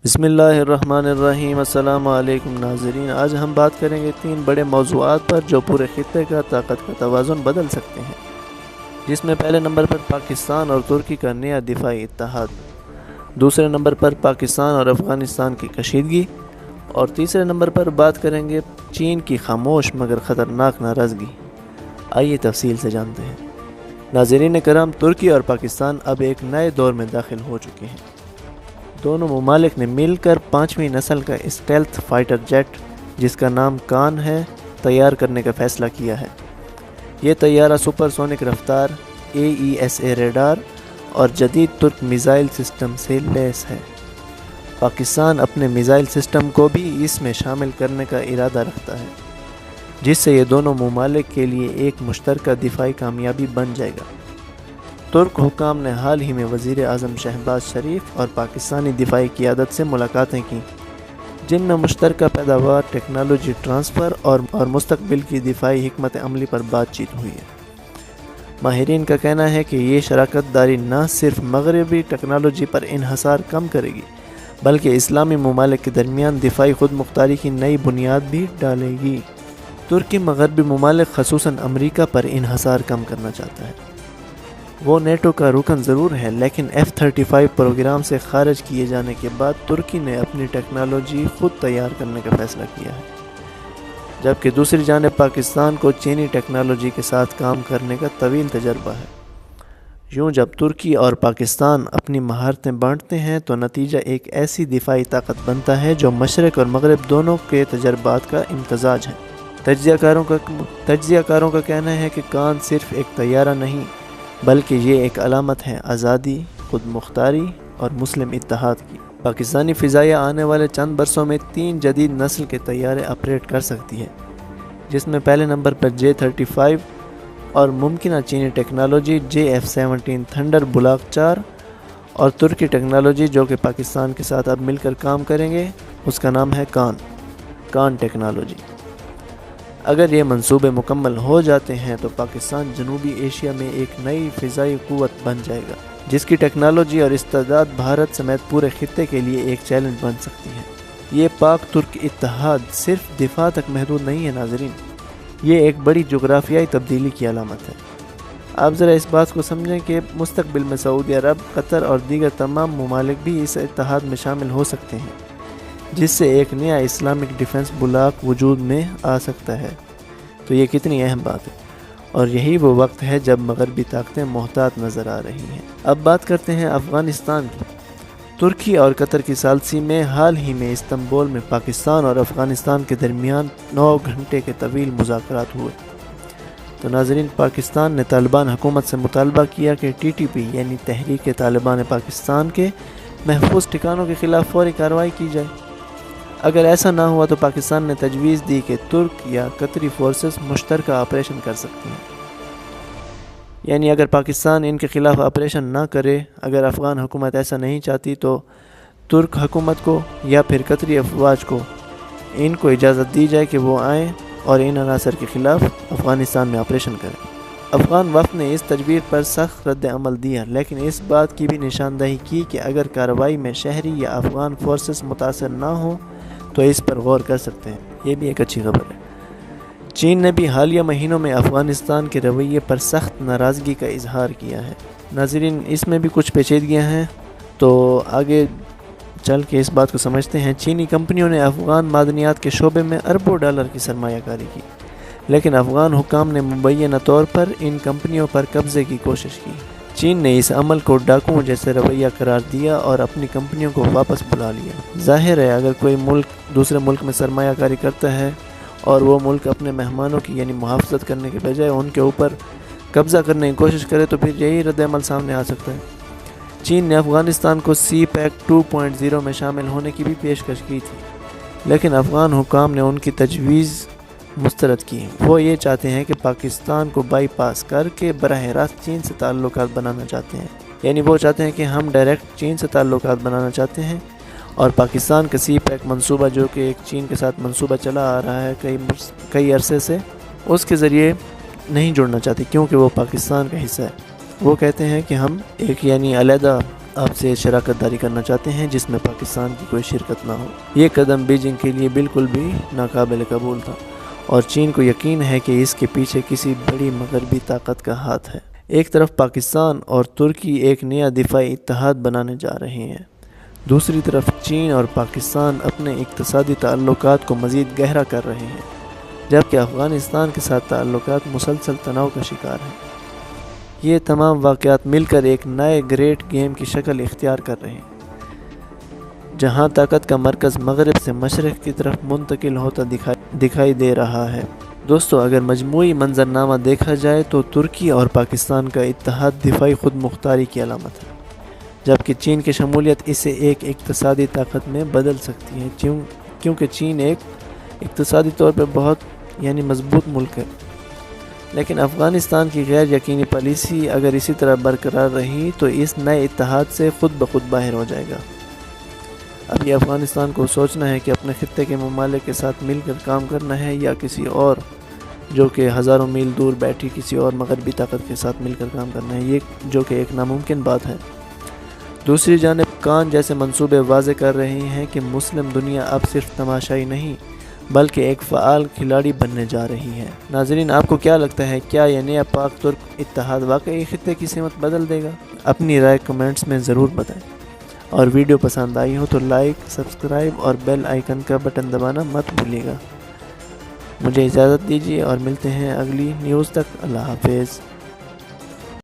بسم اللہ الرحمن الرحیم۔ السلام علیکم ناظرین، آج ہم بات کریں گے 3 بڑے موضوعات پر جو پورے خطے کا طاقت کا توازن بدل سکتے ہیں، جس میں پہلے نمبر پر پاکستان اور ترکی کا نیا دفاعی اتحاد، دوسرے نمبر پر پاکستان اور افغانستان کی کشیدگی، اور تیسرے نمبر پر بات کریں گے چین کی خاموش مگر خطرناک ناراضگی۔ آئیے تفصیل سے جانتے ہیں۔ ناظرین کرام، ترکی اور پاکستان اب ایک نئے دور میں داخل ہو چکے ہیں۔ دونوں ممالک نے مل کر 5ویں نسل کا اسٹیلتھ فائٹر جیٹ، جس کا نام کان ہے، تیار کرنے کا فیصلہ کیا ہے۔ یہ طیارہ سپر سونک رفتار، AESA ریڈار اور جدید ترک میزائل سسٹم سے لیس ہے۔ پاکستان اپنے میزائل سسٹم کو بھی اس میں شامل کرنے کا ارادہ رکھتا ہے، جس سے یہ دونوں ممالک کے لیے ایک مشترکہ دفاعی کامیابی بن جائے گا۔ ترک حکام نے حال ہی میں وزیر اعظم شہباز شریف اور پاکستانی دفاعی قیادت سے ملاقاتیں کیں، جن میں مشترکہ پیداوار، ٹیکنالوجی ٹرانسفر اور مستقبل کی دفاعی حکمت عملی پر بات چیت ہوئی ہے۔ ماہرین کا کہنا ہے کہ یہ شراکت داری نہ صرف مغربی ٹیکنالوجی پر انحصار کم کرے گی، بلکہ اسلامی ممالک کے درمیان دفاعی خود مختاری کی نئی بنیاد بھی ڈالے گی۔ ترکی مغربی ممالک خصوصاً امریکہ پر انحصار کم کرنا چاہتا ہے۔ وہ نیٹو کا رکن ضرور ہے، لیکن F-35 پروگرام سے خارج کیے جانے کے بعد ترکی نے اپنی ٹیکنالوجی خود تیار کرنے کا فیصلہ کیا ہے، جبکہ دوسری جانب پاکستان کو چینی ٹیکنالوجی کے ساتھ کام کرنے کا طویل تجربہ ہے۔ یوں جب ترکی اور پاکستان اپنی مہارتیں بانٹتے ہیں تو نتیجہ ایک ایسی دفاعی طاقت بنتا ہے جو مشرق اور مغرب دونوں کے تجربات کا امتزاج ہے۔ تجزیہ کاروں کا کہنا ہے کہ کان صرف ایک طیارہ نہیں، بلکہ یہ ایک علامت ہے آزادی، خود مختاری اور مسلم اتحاد کی۔ پاکستانی فضائیہ آنے والے چند برسوں میں 3 جدید نسل کے طیارے آپریٹ کر سکتی ہے، جس میں پہلے نمبر پر J-35 اور ممکنہ چینی ٹیکنالوجی JF-17 تھنڈر بلاک 4 اور ترکی ٹیکنالوجی جو کہ پاکستان کے ساتھ اب مل کر کام کریں گے، اس کا نام ہے کان ٹیکنالوجی۔ اگر یہ منصوبے مکمل ہو جاتے ہیں تو پاکستان جنوبی ایشیا میں ایک نئی فضائی قوت بن جائے گا، جس کی ٹیکنالوجی اور استعداد بھارت سمیت پورے خطے کے لیے ایک چیلنج بن سکتی ہے۔ یہ پاک ترک اتحاد صرف دفاع تک محدود نہیں ہے ناظرین، یہ ایک بڑی جغرافیائی تبدیلی کی علامت ہے۔ آپ ذرا اس بات کو سمجھیں کہ مستقبل میں سعودی عرب، قطر اور دیگر تمام ممالک بھی اس اتحاد میں شامل ہو سکتے ہیں، جس سے ایک نیا اسلامک ڈیفنس بلاک وجود میں آ سکتا ہے۔ تو یہ کتنی اہم بات ہے، اور یہی وہ وقت ہے جب مغربی طاقتیں محتاط نظر آ رہی ہیں۔ اب بات کرتے ہیں افغانستان کی۔ ترکی اور قطر کی ثالثی میں حال ہی میں استنبول میں پاکستان اور افغانستان کے درمیان 9 گھنٹے کے طویل مذاکرات ہوئے۔ تو ناظرین، پاکستان نے طالبان حکومت سے مطالبہ کیا کہ TTP یعنی تحریک طالبان پاکستان کے محفوظ ٹھکانوں کے خلاف فوری کارروائی کی جائے۔ اگر ایسا نہ ہوا تو پاکستان نے تجویز دی کہ ترک یا قطری فورسز مشترکہ آپریشن کر سکتی ہیں، یعنی اگر پاکستان ان کے خلاف آپریشن نہ کرے، اگر افغان حکومت ایسا نہیں چاہتی تو ترک حکومت کو یا پھر قطری افواج کو ان کو اجازت دی جائے کہ وہ آئیں اور ان عناصر کے خلاف افغانستان میں آپریشن کریں۔ افغان وفد نے اس تجویز پر سخت رد عمل دیا، لیکن اس بات کی بھی نشاندہی کی کہ اگر کارروائی میں شہری یا افغان فورسز متاثر نہ ہوں تو اس پر غور کر سکتے ہیں۔ یہ بھی ایک اچھی خبر ہے۔ چین نے بھی حالیہ مہینوں میں افغانستان کے رویے پر سخت ناراضگی کا اظہار کیا ہے۔ ناظرین، اس میں بھی کچھ پیچیدگیاں ہیں، تو آگے چل کے اس بات کو سمجھتے ہیں۔ چینی کمپنیوں نے افغان معدنیات کے شعبے میں اربوں ڈالر کی سرمایہ کاری کی، لیکن افغان حکام نے مبینہ طور پر ان کمپنیوں پر قبضے کی کوشش کی۔ چین نے اس عمل کو ڈاکوؤں جیسے رویہ قرار دیا اور اپنی کمپنیوں کو واپس بلا لیا۔ ظاہر ہے اگر کوئی ملک دوسرے ملک میں سرمایہ کاری کرتا ہے اور وہ ملک اپنے مہمانوں کی یعنی محافظت کرنے کے بجائے ان کے اوپر قبضہ کرنے کی کوشش کرے تو پھر یہی رد عمل سامنے آ سکتا ہے۔ چین نے افغانستان کو CPEC 2.0 میں شامل ہونے کی بھی پیشکش کی تھی، لیکن افغان حکام نے ان کی تجویز مسترد کی۔ وہ یہ چاہتے ہیں کہ پاکستان کو بائی پاس کر کے براہ راست چین سے تعلقات بنانا چاہتے ہیں، یعنی وہ چاہتے ہیں کہ ہم ڈائریکٹ چین سے تعلقات بنانا چاہتے ہیں، اور پاکستان کا CPEC منصوبہ جو کہ ایک چین کے ساتھ منصوبہ چلا آ رہا ہے کئی عرصے سے، اس کے ذریعے نہیں جڑنا چاہتے کیونکہ وہ پاکستان کا حصہ ہے۔ وہ کہتے ہیں کہ ہم ایک یعنی علیحدہ آپ سے شراکت داری کرنا چاہتے ہیں جس میں پاکستان کی کوئی شرکت نہ ہو۔ یہ قدم بیجنگ کے لیے بالکل بھی ناقابل قبول تھا اور چین کو یقین ہے کہ اس کے پیچھے کسی بڑی مغربی طاقت کا ہاتھ ہے۔ ایک طرف پاکستان اور ترکی ایک نیا دفاعی اتحاد بنانے جا رہے ہیں، دوسری طرف چین اور پاکستان اپنے اقتصادی تعلقات کو مزید گہرا کر رہے ہیں، جبکہ افغانستان کے ساتھ تعلقات مسلسل تناؤ کا شکار ہیں۔ یہ تمام واقعات مل کر ایک نئے گریٹ گیم کی شکل اختیار کر رہے ہیں، جہاں طاقت کا مرکز مغرب سے مشرق کی طرف منتقل ہوتا دکھائی دے رہا ہے۔ دوستو، اگر مجموعی منظرنامہ دیکھا جائے تو ترکی اور پاکستان کا اتحاد دفاعی خود مختاری کی علامت ہے، جبکہ چین کی شمولیت اسے ایک اقتصادی طاقت میں بدل سکتی ہے، کیونکہ چین ایک اقتصادی طور پر بہت مضبوط ملک ہے۔ لیکن افغانستان کی غیر یقینی پالیسی اگر اسی طرح برقرار رہی تو اس نئے اتحاد سے خود بخود باہر ہو جائے گا۔ اب یہ افغانستان کو سوچنا ہے کہ اپنے خطے کے ممالک کے ساتھ مل کر کام کرنا ہے یا کسی اور جو کہ ہزاروں میل دور بیٹھی کسی اور مغربی طاقت کے ساتھ مل کر کام کرنا ہے، یہ جو کہ ایک ناممکن بات ہے۔ دوسری جانب کان جیسے منصوبے واضح کر رہے ہیں کہ مسلم دنیا اب صرف تماشائی نہیں بلکہ ایک فعال کھلاڑی بننے جا رہی ہے۔ ناظرین، آپ کو کیا لگتا ہے، کیا یہ نیا پاک ترک اتحاد واقعی خطے کی سمت بدل دے گا؟ اپنی رائے کمنٹس میں ضرور بتائیں، اور ویڈیو پسند آئی ہو تو لائک، سبسکرائب اور بیل آئیکن کا بٹن دبانا مت بھولیے گا۔ مجھے اجازت دیجیے اور ملتے ہیں اگلی نیوز تک۔ اللہ حافظ۔